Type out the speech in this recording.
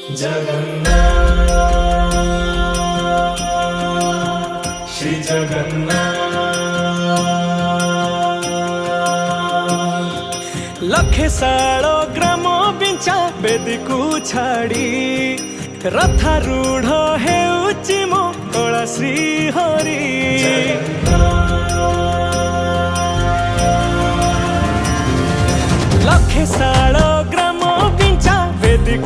जगन्नाथ श्री जगन्नाथ। लखे सालो ग्रामो बिंचा बेदी को छाड़ी रथारूढ़ हेउची मो कला श्री हरि। लखे सालो ग्रामो बिंचा बेदी